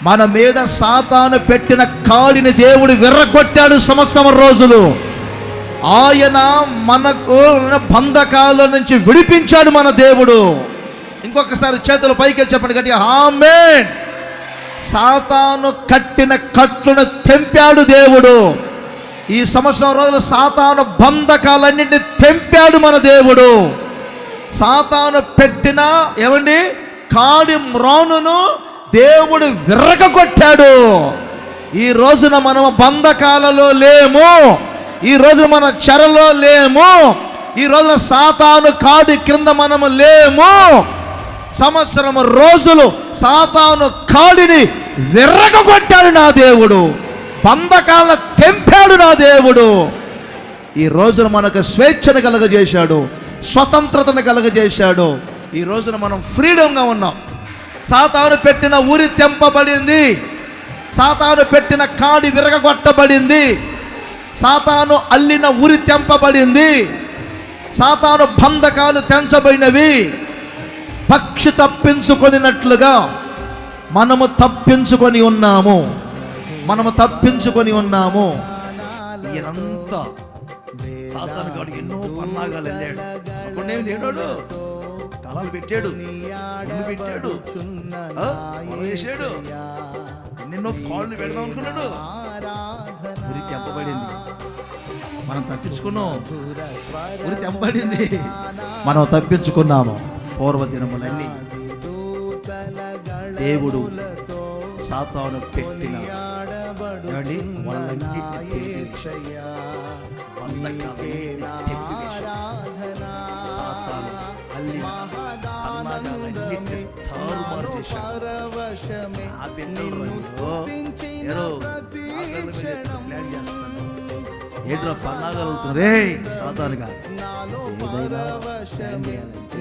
మన మీద సాతాను పెట్టిన కాడిని దేవుడు విర్రగొట్టాడు సంవత్సరం రోజులు. ఆయన మనకు బంధకాల నుంచి విడిపించాడు మన దేవుడు. ఇంకొకసారి చేతులు పైకి చెప్పండి గట్టిగా, ఆమేన్. సాతాను కట్టిన కట్లను తెంపాడు దేవుడు. ఈ సంవత్సరం రోజులు సాతాను బంధకాలన్నింటినీ తెంపాడు మన దేవుడు. సాతాను పెట్టిన ఏమండి కాడి మ్రానును దేవుడు విర్రగొట్టాడు. ఈ రోజున మనం బంధకాలలో లేము. ఈ రోజున మన చెరలో లేము. ఈ రోజున సాతాను కాడి క్రింద మనము లేము. సంవత్సరం రోజులు సాతాను కాడిని విర్రగొట్టాడు నా దేవుడు. బంధకాలను తెంపాడు నా దేవుడు. ఈ రోజున మనకు స్వేచ్ఛను కలగజేశాడు, స్వతంత్రతను కలగజేశాడు. ఈ రోజున మనం ఫ్రీడంగా ఉన్నాం. సాతాను పెట్టిన ఉరి తెంపబడింది. సాతాను పెట్టిన కాడి విరగొట్టబడింది. సాతాను అల్లిన ఉరి తెంపబడింది. సాతాను బంధకాలు తెంచబడినవి. పక్షి తప్పించుకొనినట్లుగా మనము తప్పించుకొని ఉన్నాము. మనము తప్పించుకొని ఉన్నాము. ఈయనంతా సాతాను గాడు ఎన్నో పన్నాగాలు వెళ్ళాడు. అప్పుడేమి లేడాడు, తలాలు పెట్టాడు, పెట్టాడు, వేసాడు, ఎన్నెన్నో కాళ్ళు పెడదాం అనుకున్నాడు. ఉరి తెంపబడింది. మనం తప్పించుకున్నాం. ఉరి తెంపబడింది, మనం తప్పించుకున్నాము. పూర్వదినములన్నీ దేవుడు సాతాను పెట్టిన సాతాను అల్లిన పన్నాగాలన్నిటిని తారుమారు చేశాడు. ఏదో పన్నాగాలు అవుతున్నారు. రే సాతానుగా ఏదైనా ప్లాన్ చేయాలంటే